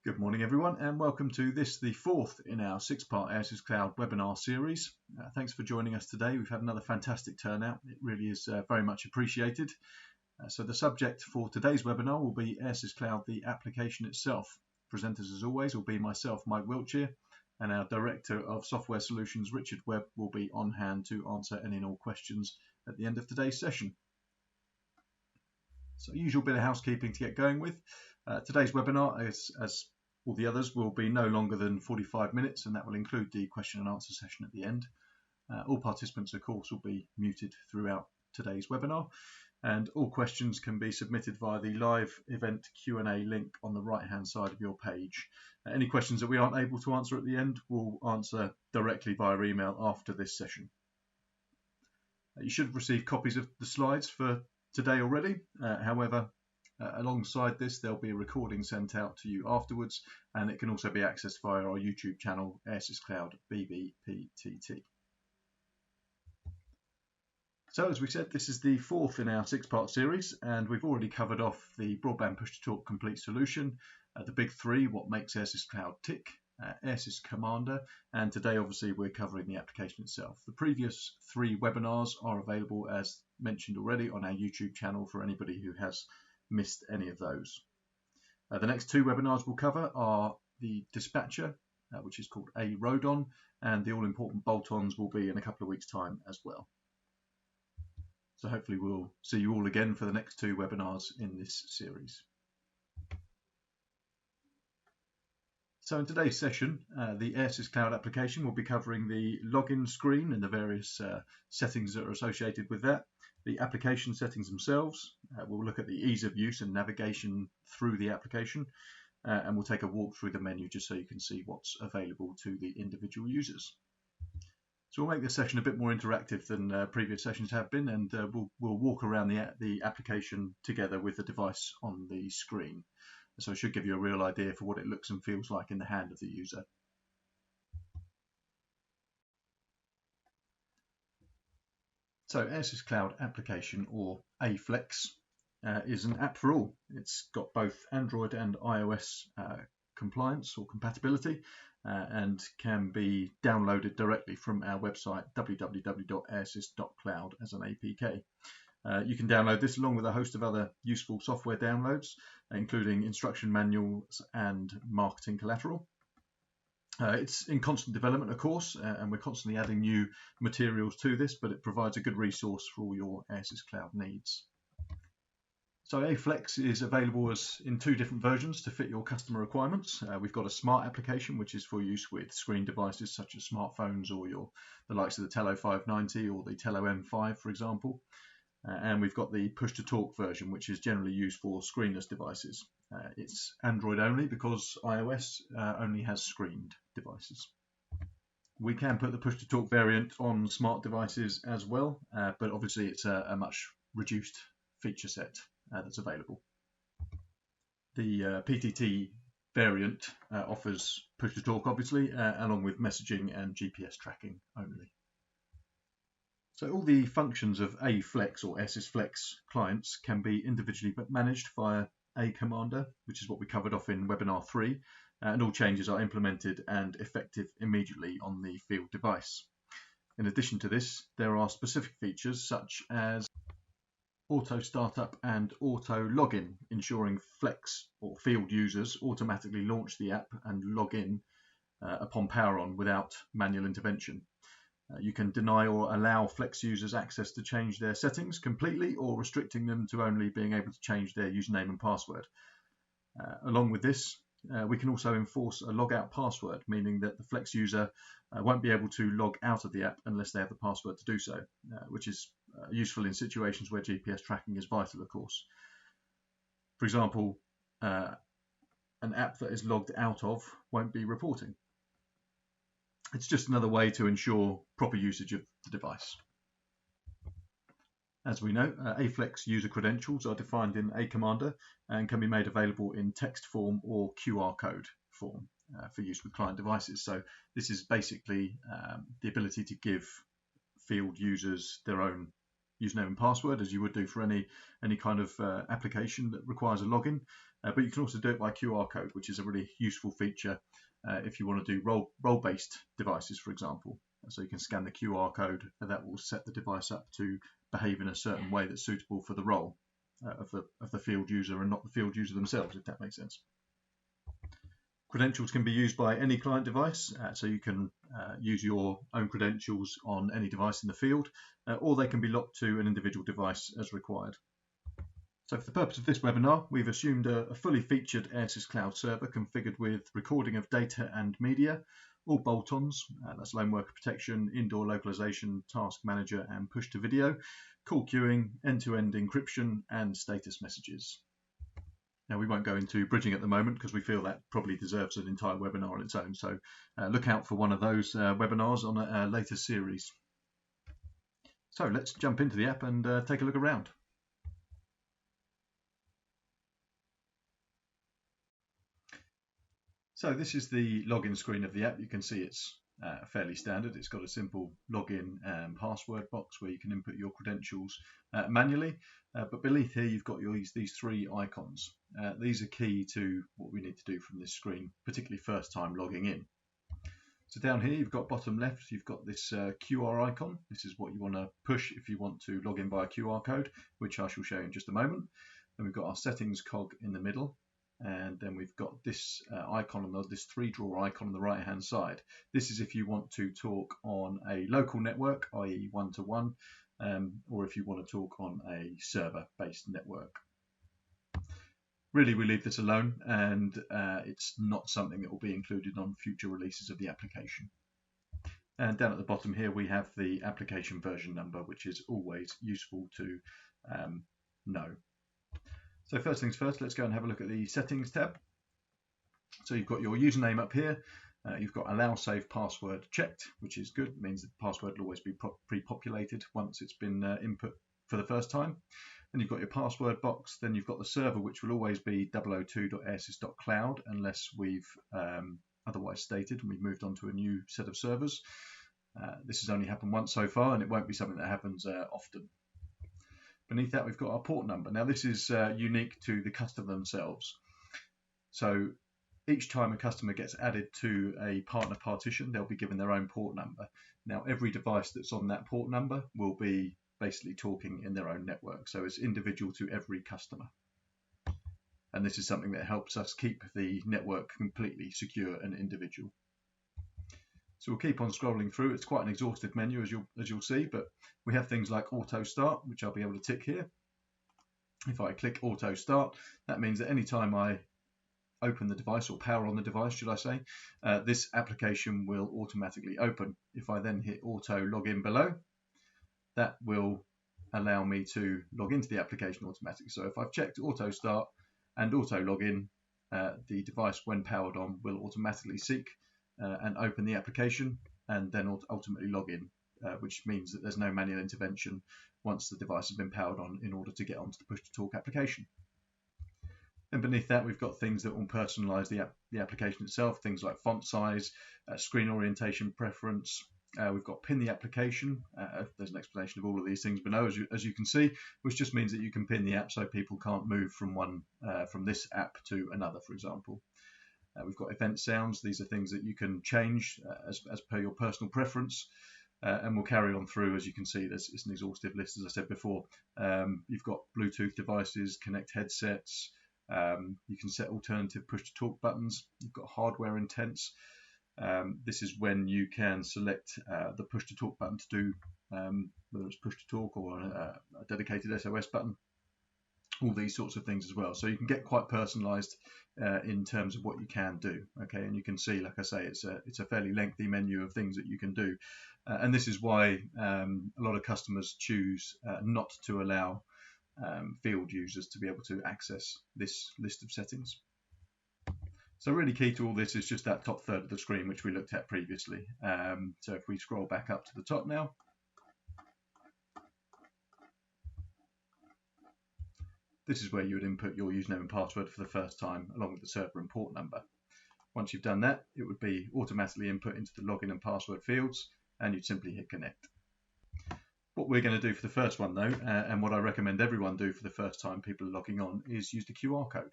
Good morning, everyone, and welcome to this, the fourth in our six-part Airsys.Cloud webinar series. Thanks for joining us today. We've had another fantastic turnout. It really is very much appreciated. So the subject for today's webinar will be Airsys.Cloud, the application itself. Presenters, as always, will be myself, Mike Wiltshire, and our Director of Software Solutions, Richard Webb, will be on hand to answer any and all questions at the end of today's session. So usual bit of housekeeping to get going with. Today's webinar, as all the others, will be no longer than 45 minutes, and that will include the question and answer session at the end. All participants, of course, will be muted throughout today's webinar, and all questions can be submitted via the live event Q&A link on the right-hand side of your page. Any questions that we aren't able to answer at the end, we'll answer directly via email after this session. You should have received copies of the slides for today already. However, alongside this, there'll be a recording sent out to you afterwards, and it can also be accessed via our YouTube channel, Airsys.Cloud BBPTT. So, as we said, this is the fourth in our six-part series, and we've already covered off the broadband push-to-talk complete solution, the big three, what makes Airsys.Cloud tick, Airsys Commander, and today obviously we're covering the application itself. The previous three webinars are available, as mentioned already, on our YouTube channel for anybody who has missed any of those. The next two webinars we'll cover are the dispatcher, which is called a Rodon, and the all-important bolt-ons will be in a couple of weeks' time as well. So hopefully we'll see you all again for the next two webinars in this series. So in today's session, the Airsys.Cloud application will be covering the login screen and the various settings that are associated with that, the application settings themselves. We'll look at the ease of use and navigation through the application, and we'll take a walk through the menu just so you can see what's available to the individual users. So we'll make this session a bit more interactive than previous sessions have been, and we'll walk around the application together with the device on the screen. So it should give you a real idea for what it looks and feels like in the hand of the user. So Airsys.Cloud application, or AFlex, is an app for all. It's got both Android and iOS compliance or compatibility, and can be downloaded directly from our website www.airsys.cloud as an APK. You can download this along with a host of other useful software downloads, including instruction manuals and marketing collateral. It's in constant development, of course, and we're constantly adding new materials to this, but it provides a good resource for all your Airsys.Cloud needs. So AFlex is available in two different versions to fit your customer requirements. We've got a smart application, which is for use with screen devices such as smartphones or the likes of the Tello 590 or the Tello M5, for example. And we've got the push-to-talk version, which is generally used for screenless devices. It's Android only because iOS only has screened devices. We can put the push-to-talk variant on smart devices as well, but obviously it's a much reduced feature set that's available. The PTT variant offers push-to-talk, obviously, along with messaging and GPS tracking only. So all the functions of AFlex or AirsysFlex clients can be individually managed via a Commander, which is what we covered off in webinar 3, and all changes are implemented and effective immediately on the field device. In addition to this, there are specific features such as auto startup and auto login, ensuring Flex or field users automatically launch the app and log in upon power on without manual intervention. You can deny or allow Flex users access to change their settings completely, or restricting them to only being able to change their username and password. Along with this, we can also enforce a logout password, meaning that the Flex user won't be able to log out of the app unless they have the password to do so, which is useful in situations where GPS tracking is vital, of course. For example, an app that is logged out of won't be reporting. It's just another way to ensure proper usage of the device. As we know, AFlex user credentials are defined in a Commander and can be made available in text form or QR code form for use with client devices. So this is basically the ability to give field users their own username and password, as you would do for any kind of application that requires a login. But you can also do it by QR code, which is a really useful feature if you want to do role-based devices, for example. So you can scan the QR code, and that will set the device up to behave in a certain way that's suitable for the role of the field user and not the field user themselves, if that makes sense. Credentials can be used by any client device, so you can use your own credentials on any device in the field, or they can be locked to an individual device as required. So for the purpose of this webinar, we've assumed a fully featured Airsys.Cloud server configured with recording of data and media, all bolt-ons, that's lone worker protection, indoor localization, task manager and push to video, call queuing, end-to-end encryption and status messages. Now we won't go into bridging at the moment because we feel that probably deserves an entire webinar on its own, so look out for one of those webinars on a later series. So let's jump into the app and take a look around. So this is the login screen of the app. You can see it's fairly standard. It's got a simple login and password box where you can input your credentials manually. But beneath here, you've got these three icons. These are key to what we need to do from this screen, particularly first time logging in. So down here, you've got bottom left, you've got this QR icon. This is what you want to push if you want to log in by a QR code, which I shall show you in just a moment. Then we've got our settings cog in the middle. And then we've got this icon on this three-drawer icon on the right-hand side. This is if you want to talk on a local network, i.e. one-to-one, or if you want to talk on a server-based network. Really, we leave this alone, and it's not something that will be included on future releases of the application. And down at the bottom here, we have the application version number, which is always useful to know. So first things first, let's go and have a look at the settings tab. So you've got your username up here. You've got allow save password checked, which is good. It means that the password will always be pre-populated once it's been input for the first time. Then you've got your password box. Then you've got the server, which will always be 002.airsys.cloud unless we've otherwise stated and we've moved on to a new set of servers. This has only happened once so far, and it won't be something that happens often. Beneath that, we've got our port number. Now, this is unique to the customer themselves. So each time a customer gets added to a partner partition, they'll be given their own port number. Now, every device that's on that port number will be basically talking in their own network. So it's individual to every customer. And this is something that helps us keep the network completely secure and individual. So we'll keep on scrolling through. It's quite an exhaustive menu, as you'll see, but we have things like auto start, which I'll be able to tick here. If I click auto start, that means that any time I open the device, or power on the device, should I say, this application will automatically open. If I then hit auto login below, that will allow me to log into the application automatically. So if I've checked auto start and auto login, the device, when powered on, will automatically seek and open the application and then ultimately log in, which means that there's no manual intervention once the device has been powered on in order to get onto the push-to-talk application. Then beneath that, we've got things that will personalize the application itself, things like font size, screen orientation preference. We've got pin the application. There's an explanation of all of these things below, as you can see, which just means that you can pin the app so people can't move from this app to another, for example. We've got event sounds. These are things that you can change as per your personal preference. And we'll carry on through. As you can see, it's an exhaustive list, as I said before. You've got Bluetooth devices, Connect headsets. You can set alternative push-to-talk buttons. You've got hardware intents. This is when you can select the push-to-talk button to do, whether it's push-to-talk or a dedicated SOS button. All these sorts of things as well. So you can get quite personalized in terms of what you can do. Okay, and you can see, like I say, it's a fairly lengthy menu of things that you can do. And this is why a lot of customers choose not to allow field users to be able to access this list of settings. So really key to all this is just that top third of the screen, which we looked at previously. So if we scroll back up to the top now, this is where you would input your username and password for the first time, along with the server and port number. Once you've done that, it would be automatically input into the login and password fields, and you'd simply hit connect. What we're going to do for the first one though, and what I recommend everyone do for the first time people are logging on, is use the QR code.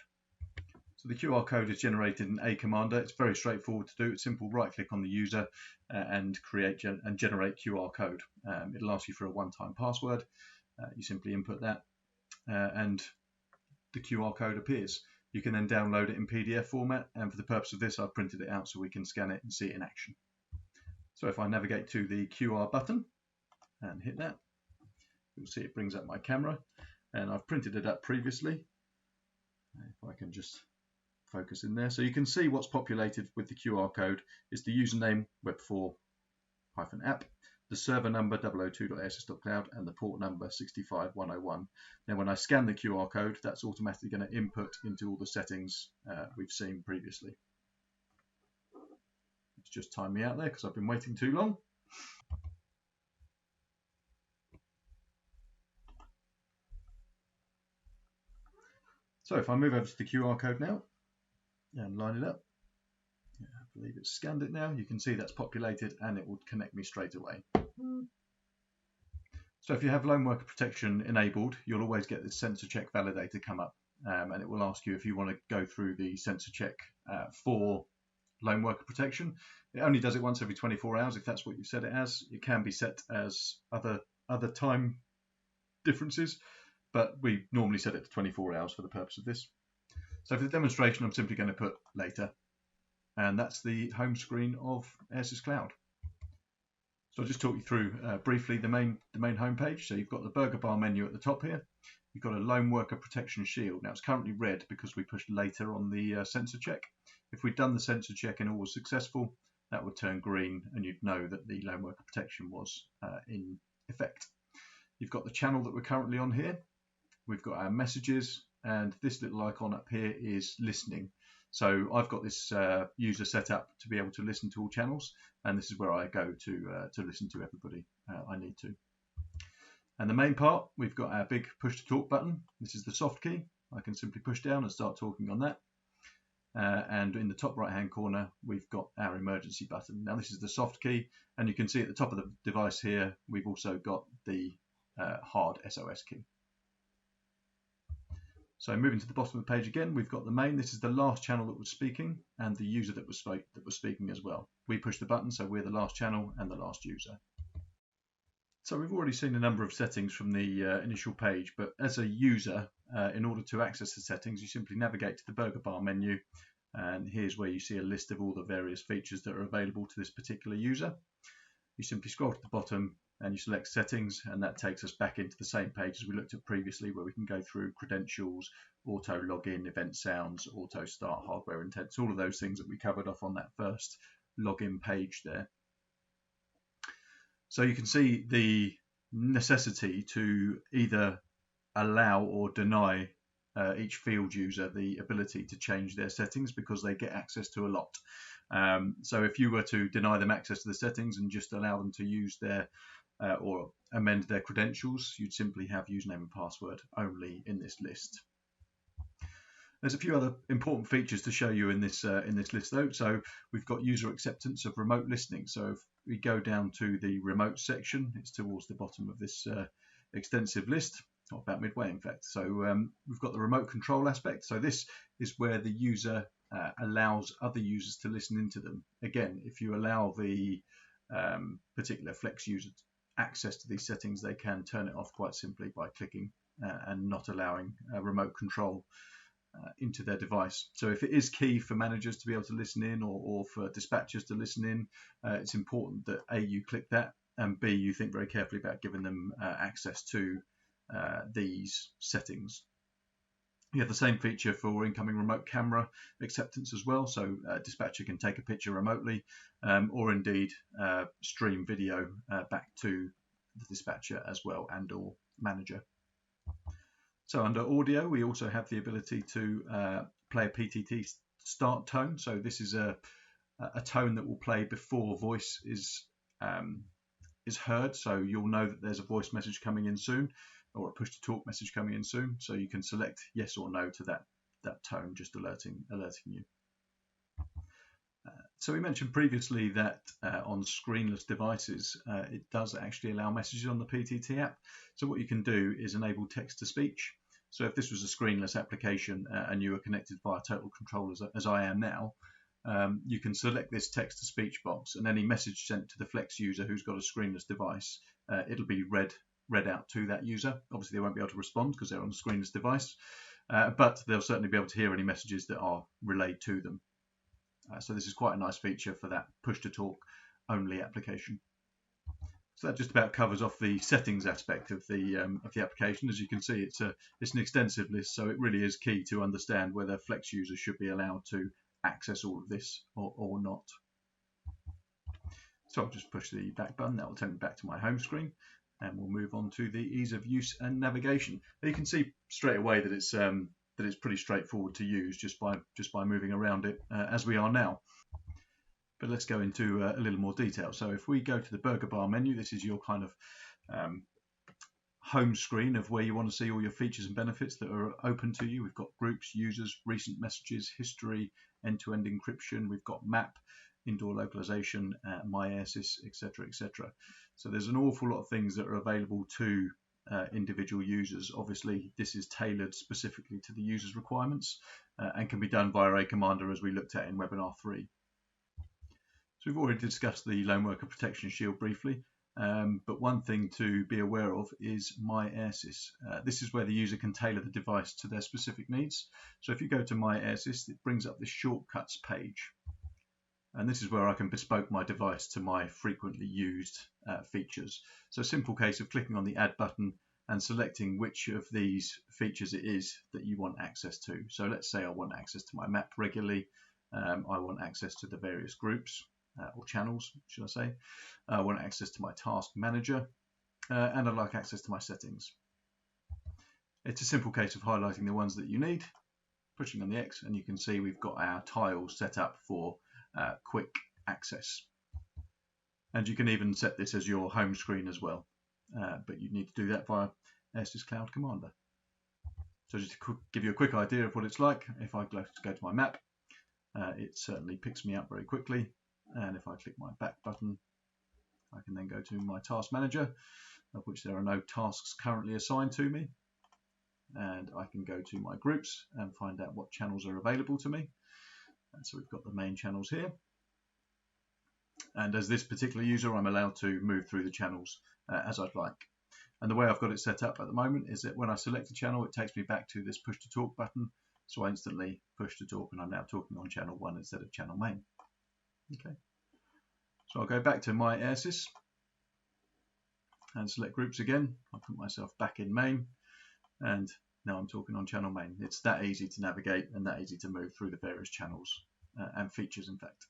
So the QR code is generated in A Commander. It's very straightforward to do. It's simple. Right click on the user and create and generate QR code. It'll ask you for a one-time password. You simply input that and the QR code appears. You can then download it in PDF format, and for the purpose of this I've printed it out so we can scan it and see it in action. So if I navigate to the QR button and hit that, you'll see it brings up my camera, and I've printed it up previously. If I can just focus in there, so you can see what's populated with the QR code is the username web4-app, the server number 002.airsys.cloud, and the port number 65101. Now when I scan the QR code, that's automatically going to input into all the settings we've seen previously. It's just timed me out there because I've been waiting too long. So if I move over to the QR code now and line it up, I believe it's scanned it now. You can see that's populated and it will connect me straight away. So if you have lone worker protection enabled, you'll always get this sensor check validator come up, and it will ask you if you want to go through the sensor check for lone worker protection. It only does it once every 24 hours if that's what you've set it as. It can be set as other time differences, but we normally set it to 24 hours for the purpose of this. So for the demonstration, I'm simply going to put later, and that's the home screen of Airsys.Cloud. So I'll just talk you through briefly the main home page. So you've got the burger bar menu at the top here. You've got a lone worker protection shield. Now it's currently red because we pushed later on the sensor check. If we'd done the sensor check and all was successful, that would turn green and you'd know that the lone worker protection was in effect. You've got the channel that we're currently on here. We've got our messages, and this little icon up here is listening. So I've got this user set up to be able to listen to all channels, and this is where I go to listen to everybody I need to. And the main part, we've got our big push to talk button. This is the soft key. I can simply push down and start talking on that. And in the top right hand corner, we've got our emergency button. Now this is the soft key, and you can see at the top of the device here, we've also got the hard SOS key. So moving to the bottom of the page again, we've got the main. This is the last channel that was speaking, and the user that was speaking as well. We push the button, so we're the last channel and the last user. So we've already seen a number of settings from the initial page, but as a user, in order to access the settings, you simply navigate to the burger bar menu, and here's where you see a list of all the various features that are available to this particular user. You simply scroll to the bottom and you select settings, and that takes us back into the same page as we looked at previously, where we can go through credentials, auto login, event sounds, auto start, hardware intents, all of those things that we covered off on that first login page there. So you can see the necessity to either allow or deny each field user the ability to change their settings, because they get access to a lot. So if you were to deny them access to the settings and just allow them to use their or amend their credentials, you'd simply have username and password only in this list. There's a few other important features to show you in this list though. So we've got user acceptance of remote listening. So if we go down to the remote section, it's towards the bottom of this extensive list, or about midway in fact. So we've got the remote control aspect. So this is where the user allows other users to listen into them. Again, if you allow the particular Flex user access to these settings, they can turn it off quite simply by clicking and not allowing remote control into their device. So if it is key for managers to be able to listen in, or for dispatchers to listen in, it's important that A, you click that, and B, you think very carefully about giving them access to these settings. You have the same feature for incoming remote camera acceptance as well, so a dispatcher can take a picture remotely, or indeed stream video back to the dispatcher as well, and or manager. So under audio, we also have the ability to play a PTT start tone. So this is a tone that will play before voice is heard. So you'll know that there's a voice message coming in soon, or a push to talk message coming in soon. So you can select yes or no to that tone, just alerting you. So we mentioned previously that on screenless devices, it does actually allow messages on the PTT app. So what you can do is enable text-to-speech. So if this was a screenless application and you were connected via Total Control as I am now, you can select this text-to-speech box, and any message sent to the Flex user who's got a screenless device, it'll be read out to that user. Obviously, they won't be able to respond because they're on a screenless device, but they'll certainly be able to hear any messages that are relayed to them. So this is quite a nice feature for that push-to-talk only application. So that just about covers off the settings aspect of the application. As you can see, it's an extensive list, so it really is key to understand whether Flex users should be allowed to access all of this or not. So I'll just push the back button. That will take me back to my home screen, and we'll move on to the ease of use and navigation. You can see straight away that it's pretty straightforward to use just by moving around it as we are now. But let's go into a little more detail. So if we go to the burger bar menu, this is your kind of home screen of where you want to see all your features and benefits that are open to you. We've got groups, users, recent messages, history, end-to-end encryption. We've got map, indoor localization, my Airsys, etc., etc. So there's an awful lot of things that are available to individual users. Obviously, this is tailored specifically to the user's requirements and can be done via a commander, as we looked at in webinar 3. So we've already discussed the Lone Worker Protection Shield briefly, but one thing to be aware of is My Airsys. This is where the user can tailor the device to their specific needs. So if you go to My Airsys, it brings up this shortcuts page. And this is where I can bespoke my device to my frequently used features. So a simple case of clicking on the Add button and selecting which of these features it is that you want access to. So let's say I want access to my map regularly. I want access to the various groups or channels, should I say. I want access to my task manager, and I'd like access to my settings. It's a simple case of highlighting the ones that you need, pushing on the X, and you can see we've got our tiles set up for quick access. And you can even set this as your home screen as well, but you need to do that via Airsys.Cloud Commander. So just to give you a quick idea of what it's like, if I go to my map, it certainly picks me up very quickly. And if I click my back button, I can then go to my task manager, of which there are no tasks currently assigned to me. And I can go to my groups and find out what channels are available to me. And so we've got the main channels here. And as this particular user, I'm allowed to move through the channels as I'd like. And the way I've got it set up at the moment is that when I select a channel, it takes me back to this push to talk button. So I instantly push to talk, and I'm now talking on channel 1 instead of channel main. Okay. So I'll go back to My Airsys and select groups again. I'll put myself back in main, and now I'm talking on channel main. It's that easy to navigate and that easy to move through the various channels and features, in fact.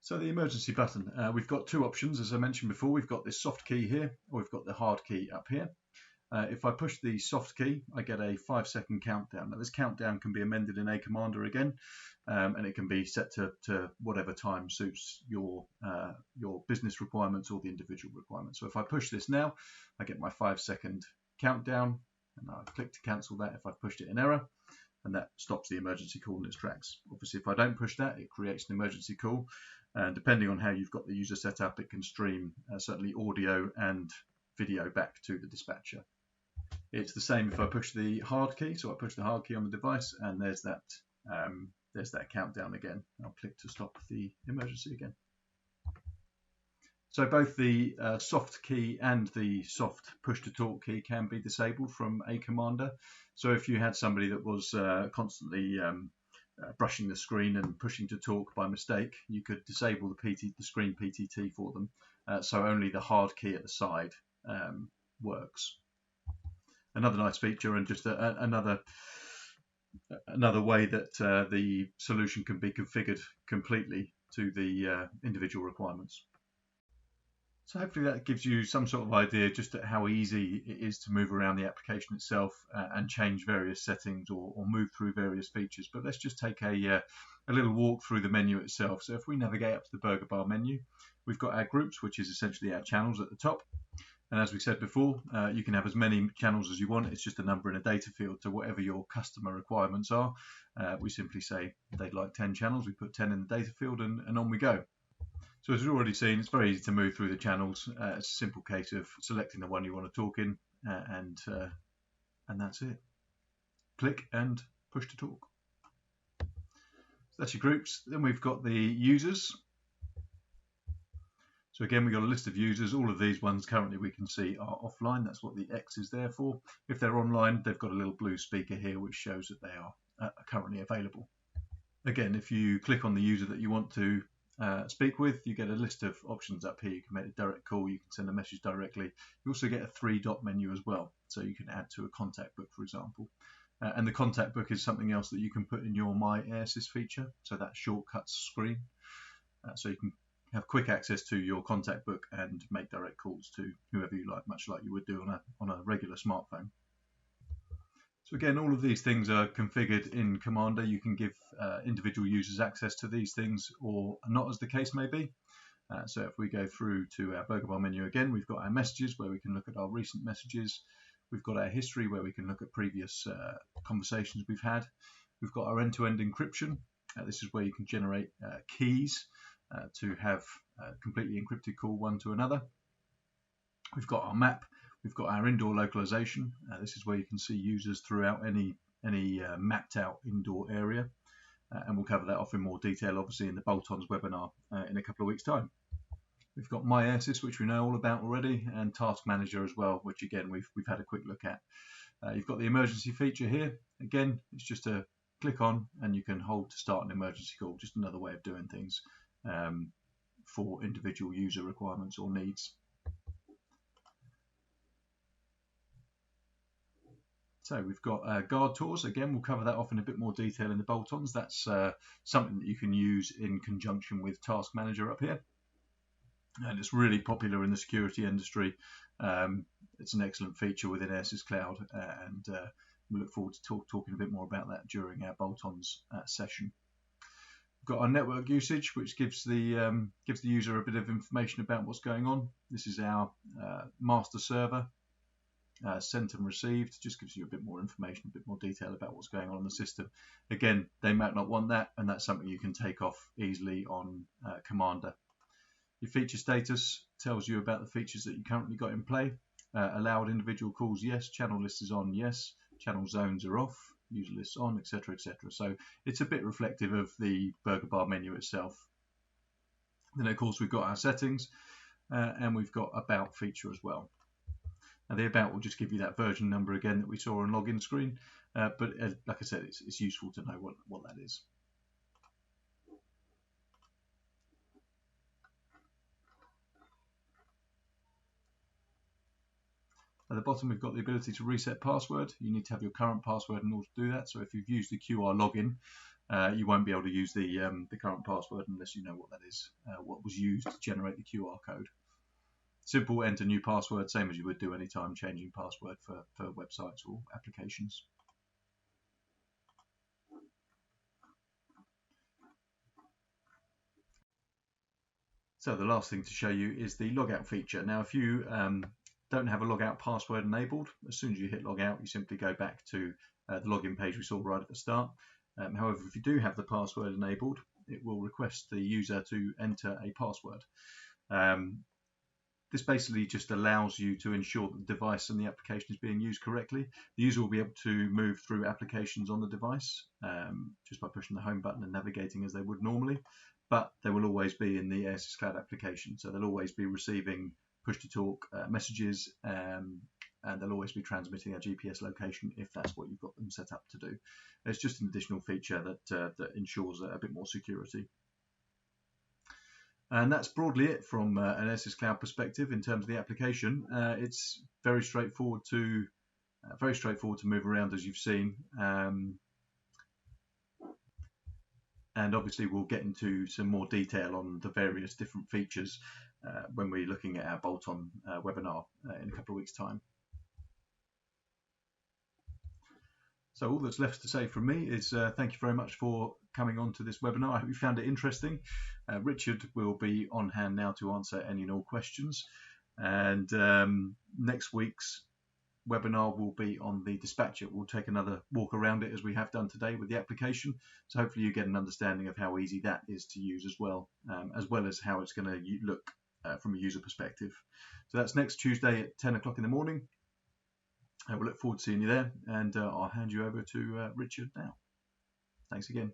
So the emergency button, we've got two options. As I mentioned before, we've got this soft key here, or we've got the hard key up here. If I push the soft key, I get a 5-second countdown. Now this countdown can be amended in a commander again, and it can be set to whatever time suits your business requirements or the individual requirements. So if I push this now, I get my 5-second countdown, and I click to cancel that if I've pushed it in error, and that stops the emergency call in its tracks. Obviously, if I don't push that, it creates an emergency call, and depending on how you've got the user set up, it can stream certainly audio and video back to the dispatcher. It's the same if I push the hard key. So I push the hard key on the device, and there's that countdown again. I'll click to stop the emergency again. So both the soft key and the soft push to talk key can be disabled from a commander. So if you had somebody that was constantly brushing the screen and pushing to talk by mistake, you could disable the screen PTT for them. So only the hard key at the side works. Another nice feature, and just another way that the solution can be configured completely to the individual requirements. So hopefully that gives you some sort of idea just at how easy it is to move around the application itself and change various settings or move through various features. But let's just take a little walk through the menu itself. So if we navigate up to the burger bar menu, we've got our groups, which is essentially our channels at the top. And as we said before, you can have as many channels as you want. It's just a number in a data field to whatever your customer requirements are. We simply say they'd like 10 channels. We put 10 in the data field and on we go. So as we've already seen, it's very easy to move through the channels. It's a simple case of selecting the one you want to talk in and that's it. Click and push to talk. So that's your groups. Then we've got the users. So again, we've got a list of users. All of these ones currently we can see are offline. That's what the X is there for. If they're online, they've got a little blue speaker here which shows that they are currently available. Again, if you click on the user that you want to speak with, you get a list of options up here. You can make a direct call, you can send a message directly. You also get a 3-dot menu as well, so you can add to a contact book, for example. And the contact book is something else that you can put in your My Airsys feature, so that shortcuts screen. So you can have quick access to your contact book and make direct calls to whoever you like, much like you would do on a regular smartphone. So again, all of these things are configured in Commander. You can give individual users access to these things or not, as the case may be. So if we go through to our burger bar menu again, we've got our messages where we can look at our recent messages. We've got our history where we can look at previous conversations we've had. We've got our end-to-end encryption. This is where you can generate keys to have a completely encrypted call one to another. We've got our map. We've got our indoor localization. This is where you can see users throughout any mapped out indoor area. And we'll cover that off in more detail, obviously, in the bolt-ons webinar in a couple of weeks' time. We've got My Airsys, which we know all about already, and Task Manager as well, which again we've had a quick look at. You've got the emergency feature here. Again, it's just a click on and you can hold to start an emergency call. Just another way of doing things for individual user requirements or needs. So we've got guard tours. Again, we'll cover that off in a bit more detail in the bolt-ons. That's something that you can use in conjunction with Task Manager up here. And it's really popular in the security industry. It's an excellent feature within Airsys.Cloud, and we look forward to talking a bit more about that during our bolt-ons session. We've got our network usage, which gives the user a bit of information about what's going on. This is our master server. Sent and received just gives you a bit more information, a bit more detail about what's going on in the system. Again, they might not want that, and that's something you can take off easily on Commander. Your feature status tells you about the features that you currently got in play. Allowed individual calls, yes. Channel list is on, yes. Channel zones are off. User lists on, etc., etc. So it's a bit reflective of the burger bar menu itself. Then, of course, we've got our settings, and we've got about feature as well. And the about will just give you that version number again that we saw on login screen. But like I said, it's useful to know what that is. At the bottom, we've got the ability to reset password. You need to have your current password in order to do that. So if you've used the QR login, you won't be able to use the current password unless you know what that is, what was used to generate the QR code. Simple, enter new password, same as you would do anytime changing password for websites or applications. So the last thing to show you is the logout feature. Now, if you don't have a logout password enabled, as soon as you hit logout, you simply go back to the login page we saw right at the start. However, if you do have the password enabled, it will request the user to enter a password. This basically just allows you to ensure that the device and the application is being used correctly. The user will be able to move through applications on the device just by pushing the home button and navigating as they would normally, but they will always be in the Airsys.Cloud application. So they'll always be receiving push-to-talk messages, and they'll always be transmitting a GPS location if that's what you've got them set up to do. It's just an additional feature that ensures a bit more security. And that's broadly it from an Airsys.Cloud perspective in terms of the application. It's very straightforward to move around, as you've seen. And obviously we'll get into some more detail on the various different features when we're looking at our bolt-on webinar in a couple of weeks' time. So all that's left to say from me is thank you very much for coming on to this webinar. I hope you found it interesting. Richard will be on hand now to answer any and all questions. And next week's webinar will be on the dispatcher. We'll take another walk around it as we have done today with the application. So hopefully you get an understanding of how easy that is to use as well as how it's going to look from a user perspective. So that's next Tuesday at 10 o'clock in the morning. We'll look forward to seeing you there, and I'll hand you over to Richard now. Thanks again.